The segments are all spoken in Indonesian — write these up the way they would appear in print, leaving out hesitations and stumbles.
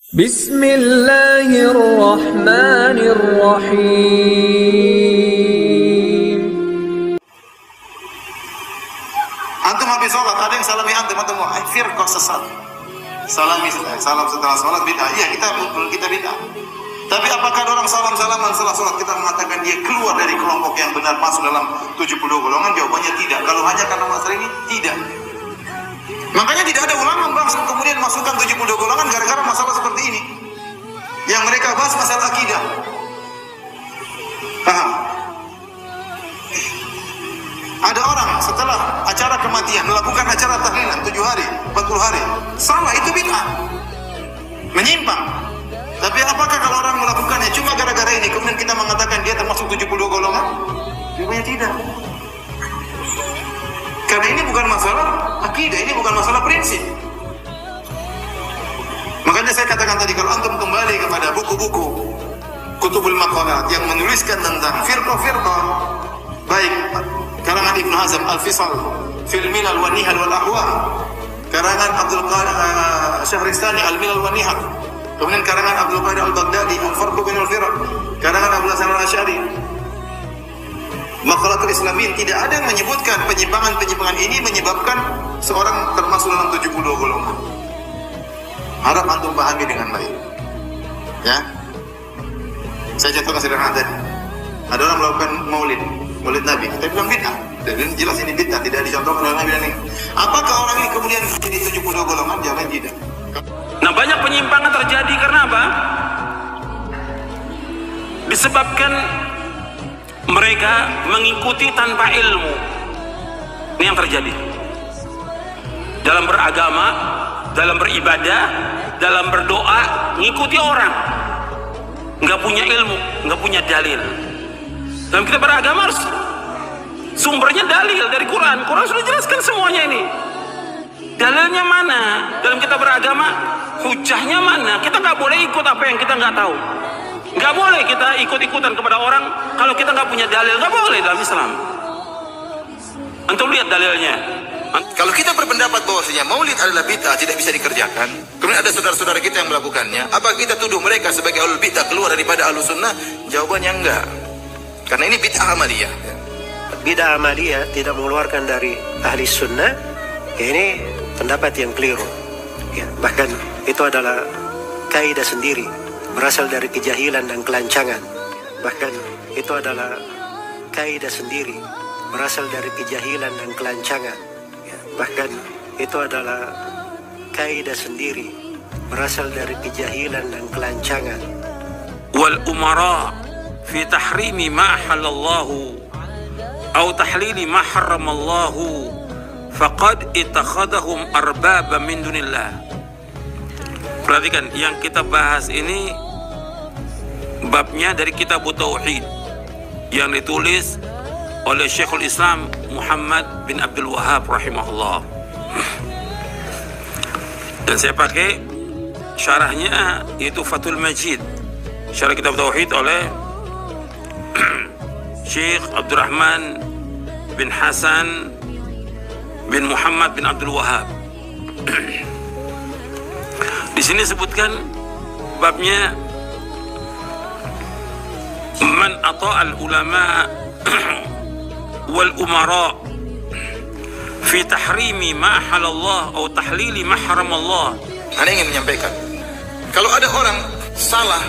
Bismillahirrahmanirrahim. Antum habis sholat, ada yang salami antum firqah sesat. Salam setelah sholat bid'ah. Iya, kita bid'ah. Tapi apakah orang salaman setelah sholat kita mengatakan dia keluar dari kelompok yang benar masuk dalam 72 golongan? Jawabannya tidak. Kalau hanya karena masalah ini, tidak. Makanya tidak ada ulama bangsa kemudian masukkan 72 golongan gara-gara masalah seperti ini. Yang mereka bahas masalah akidah. Paham? Ada orang setelah acara kematian melakukan acara tahlilan 7 hari, 40 hari. Salah, itu bid'ah. Menyimpang. Tapi apakah kalau orang melakukannya cuma gara-gara ini kemudian kita mengatakan dia termasuk 72 golongan? Jawabannya tidak. Karena ini bukan masalah akidah, ini bukan masalah prinsip. Makanya saya katakan tadi, kalau antum kembali kepada buku-buku Kutubul Maqalat yang menuliskan tentang firqah-firqah, baik karangan Ibnu Hazm Al-Fisal fil Milal wa Nihal wal Ahwa, karangan Abdul Qadir Syahristani Al-Milal wa Nihal, kemudian karangan Abdul Qadir Al-Baghdadi Al-Farqu bainal Firaq, karangan Abu Hasan Al-Asy'ari, Maqalatul Islamin, tidak ada yang menyebutkan penyimpangan ini menyebabkan seorang termasuk dalam 72 golongan. Harap antum pahami dengan baik. Ya. Saya contohkan sederhana tadi. Ada orang melakukan maulid Nabi. Kita bilang bid'ah. Dan jelas ini bid'ah, tidak dicontohkan oleh Nabi dan ini. Apakah orang ini kemudian jadi 72 golongan? Jawabannya tidak. Nah, banyak penyimpangan terjadi karena apa? Disebabkan mereka mengikuti tanpa ilmu. Ini yang terjadi dalam beragama, dalam beribadah, dalam berdoa, ngikuti orang, nggak punya ilmu, nggak punya dalil. Dalam kita beragama harus sumbernya dalil dari Quran. Quran sudah jelaskan semuanya ini. Dalilnya mana? Dalam kita beragama, hujahnya mana? Kita nggak boleh ikut apa yang kita nggak tahu. Nggak boleh kita ikut-ikutan kepada orang kalau kita nggak punya dalil. Nggak boleh dalam Islam. Antum lihat dalilnya. Kalau kita berpendapat bahwasanya maulid adalah bid'ah, tidak bisa dikerjakan, kemudian ada saudara-saudara kita yang melakukannya, apa kita tuduh mereka sebagai ahlul bid'ah keluar daripada ahlus sunnah? Jawabannya enggak. Karena ini bid'ah amaliyah. Bid'ah amaliyah tidak mengeluarkan dari ahli sunnah. Ini pendapat yang keliru. Ya, bahkan itu adalah kaidah sendiri, berasal dari kejahilan dan kelancangan. Bahkan itu adalah kaidah sendiri, berasal dari kejahilan dan kelancangan. Bahkan itu adalah kaidah sendiri, berasal dari kejahilan dan kelancangan. Wal umara fi tahrimi ma halallahu atau tahlili ma harramallahu faqad ittakhadhahum arbaba min dunillah. Perhatikan, yang kita bahas ini babnya dari kitab Tauhid yang ditulis oleh Syekhul Islam Muhammad bin Abdul Wahhab rahimahullah. Dan saya pakai syarahnya, yaitu Fathul Majid, syarah kitab Tauhid oleh Syekh Abdurrahman bin Hasan bin Muhammad bin Abdul Wahhab. Di sini sebutkan babnya, man ata'al ulama wal umara fi tahrimi ma halallah atau tahlili ma haramallah. Anda ingin menyampaikan, kalau ada orang salah,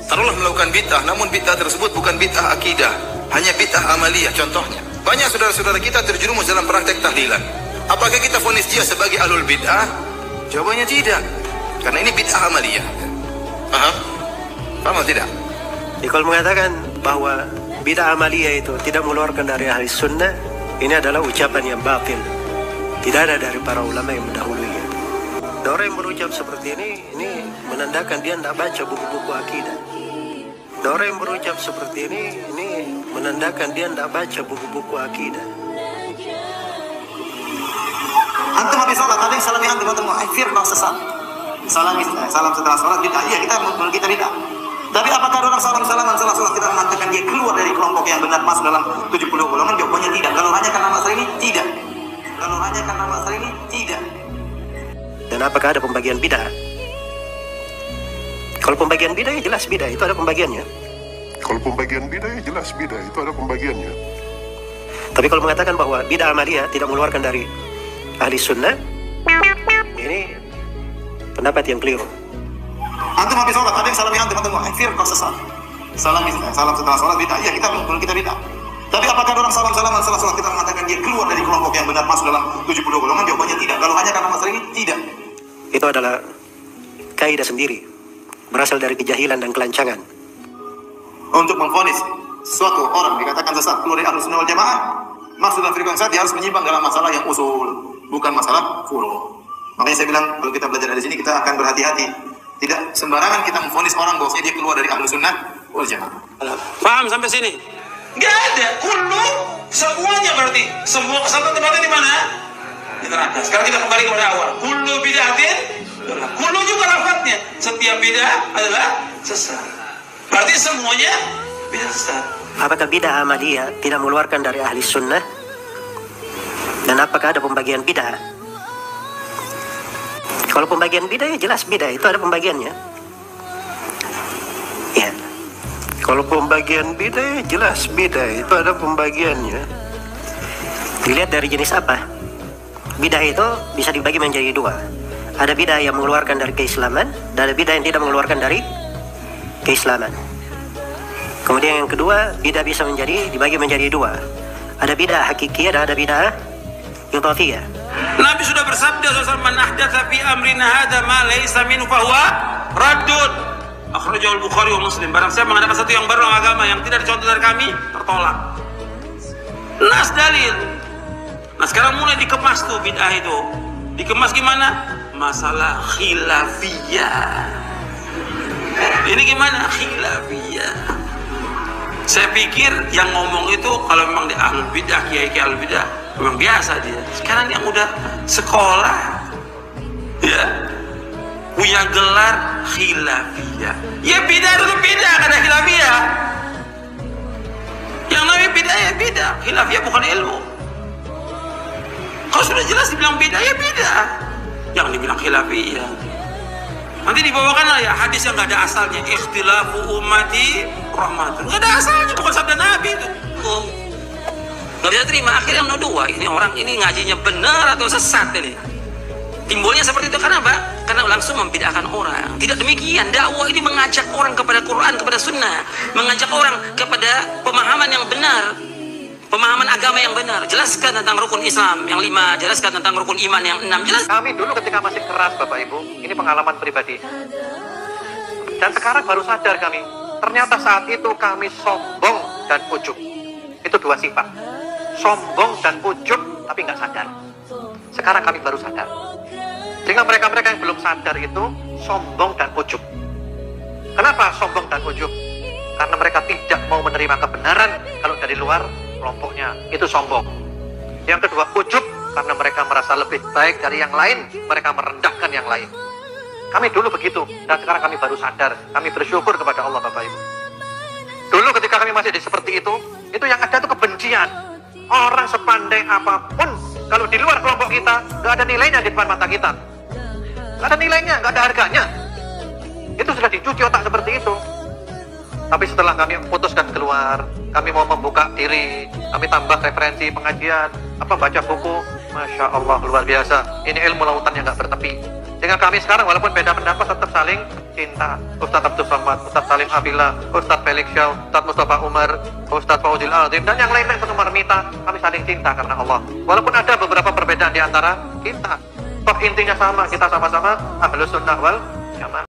taruhlah melakukan bid'ah, namun bid'ah tersebut bukan bid'ah akidah, hanya bid'ah amaliyah. Contohnya, banyak saudara-saudara kita terjerumus dalam praktek tahlilan. Apakah kita vonis dia sebagai ahlul bid'ah? Jawabannya tidak, karena ini bid'ah amaliyah. Paham tidak? Jadi kalau mengatakan bahwa bid'ah amaliyah itu tidak mengeluarkan dari ahli sunnah, ini adalah ucapan yang batil. Tidak ada dari para ulama yang mendahulunya. Orang yang berucap seperti ini menandakan dia tidak baca buku-buku akidah. Orang yang berucap seperti ini menandakan dia tidak baca buku-buku akidah. Antum habis sholat, ada yang salami antum firqah sesat. Salam setelah sholat bid'ah. Iya, kita bid'ah. Tapi apakah orang salaman setelah sholat kita mengatakan dia keluar dari kelompok yang benar masuk dalam 70 golongan? Jawabannya tidak. Kalau hanya karena masalah ini, tidak. Kalau hanya karena masalah ini, tidak. Dan apakah ada pembagian bid'ah? Kalau pembagian bidah ya jelas bidah, itu ada pembagiannya. Kalau pembagian bidah ya jelas bidah, itu ada pembagiannya. Tapi kalau mengatakan bahwa bidah amaliyah tidak mengeluarkan dari ahli sunnah, ini pendapat yang keliru. Antum habis sholat, ada yang salami antum firqah sesat. Salam setelah sholat bid'ah. Iya, kita bid'ah. Tapi apakah orang salam-salaman setelah sholat kita mengatakan dia keluar dari kelompok yang benar, masuk dalam 70 golongan? Jawabannya tidak. Kalau hanya karena masalah ini, tidak. Itu adalah kaidah sendiri, berasal dari kejahilan dan kelancangan. Untuk memvonis suatu orang dikatakan sesat keluar dari Ahlus Sunnah wal Jamaah, masuk dalam firqah sesat, dia harus menyimpang dalam masalah yang usul, bukan masalah furu'. Makanya saya bilang kalau kita belajar dari sini kita akan berhati-hati. Tidak sembarangan kita memvonis orang bahwa dia keluar dari Ahlus Sunnah wal Jamaah. Paham sampai sini? Gak ada, kullu semuanya berarti. Semua kesalahan tempatnya di mana? Di neraka. Sekarang kita kembali kepada awal. Kullu bid'atin, kullu juga lafadznya. Setiap bid'ah adalah sesat. Berarti semuanya bid'ah sesat. Apakah bidah amaliyah tidak mengeluarkan dari ahli sunnah? Dan apakah ada pembagian bidah? Kalau pembagian bidah ya jelas bidah, itu ada pembagiannya. Ya. Kalau pembagian bidah ya jelas bidah, itu ada pembagiannya. Dilihat dari jenis apa. Bidah itu bisa dibagi menjadi dua. Ada bidah yang mengeluarkan dari keislaman, dan ada bidah yang tidak mengeluarkan dari keislaman. Kemudian yang kedua, bidah bisa dibagi menjadi dua. Ada bidah hakikiyah dan ada bidah idhafiyah. Nabi sudah bersabda SAW, man ahdatsa fi amrina hadza ma laysa minhu fa huwa raddun. Akhrajahu al-Bukhari wa Muslim. Barang siapa mengadakan sesuatu yang baru dalam agama yang tidak dicontoh dari kami, tertolak. Nas dalil. Nah sekarang mulai dikemas tuh bid'ah itu. Dikemas gimana? Masalah khilafiyah. Ini gimana? Khilafiyah. Saya pikir yang ngomong itu kalau memang di ahlul bidah, kiai-kiai ahlul bidah, memang biasa dia. Sekarang yang udah sekolah, ya, punya gelar khilafiyah. Ya bidah itu bidah, ada khilafiyah. Yang namanya bidah ya bidah, khilafiyah bukan ilmu. Kalau sudah jelas dibilang bidah ya bidah, jangan dibilang khilafiyah. Nanti dibawakanlah ya hadis yang nggak ada asalnya, ikhtilafu ummati rahmatun, nggak ada asalnya, bukan sabda Nabi itu. Nggak bisa terima, akhirnya dua ini orang ini ngajinya benar atau sesat ini. Timbulnya seperti itu karena apa? Karena langsung membid'ahkan orang. Tidak demikian, dakwah ini mengajak orang kepada Quran, kepada Sunnah, mengajak orang kepada pemahaman yang benar, pemahaman agama yang benar. Jelaskan tentang rukun Islam yang 5, jelaskan tentang rukun iman yang 6. Jelas. Kami dulu ketika masih keras Bapak Ibu, ini pengalaman pribadi. Dan sekarang baru sadar kami, ternyata saat itu kami sombong dan ujub. Itu dua sifat. Sombong dan ujub tapi nggak sadar. Sekarang kami baru sadar. Sehingga mereka-mereka yang belum sadar itu sombong dan ujub. Kenapa sombong dan ujub? Karena mereka tidak mau menerima kebenaran kalau dari luar kelompoknya, itu sombong. Yang kedua, ujub, karena mereka merasa lebih baik dari yang lain, mereka merendahkan yang lain. Kami dulu begitu, dan sekarang kami baru sadar. Kami bersyukur kepada Allah Bapak Ibu. Dulu ketika kami masih seperti itu yang ada itu kebencian. Orang sepandai apapun, kalau di luar kelompok kita, gak ada nilainya di depan mata kita. Gak ada nilainya, gak ada harganya. Itu sudah dicuci otak seperti itu. Tapi setelah kami putuskan keluar, kami mau membuka diri, kami tambah referensi pengajian, baca buku, Masya Allah luar biasa. Ini ilmu lautan yang gak bertepi. Dengan kami sekarang walaupun beda pendapat tetap saling cinta. Ustaz Abdul Somad, Ustaz Salim Abila, Ustaz Felix Shaw, Ustaz Mustafa Umar, Ustaz Fauzil Azim, dan yang lain-lain penuh Marmita, kami saling cinta karena Allah. Walaupun ada beberapa perbedaan di antara kita, toh intinya sama, kita sama-sama Ahlus Sunnah wal Jamaah.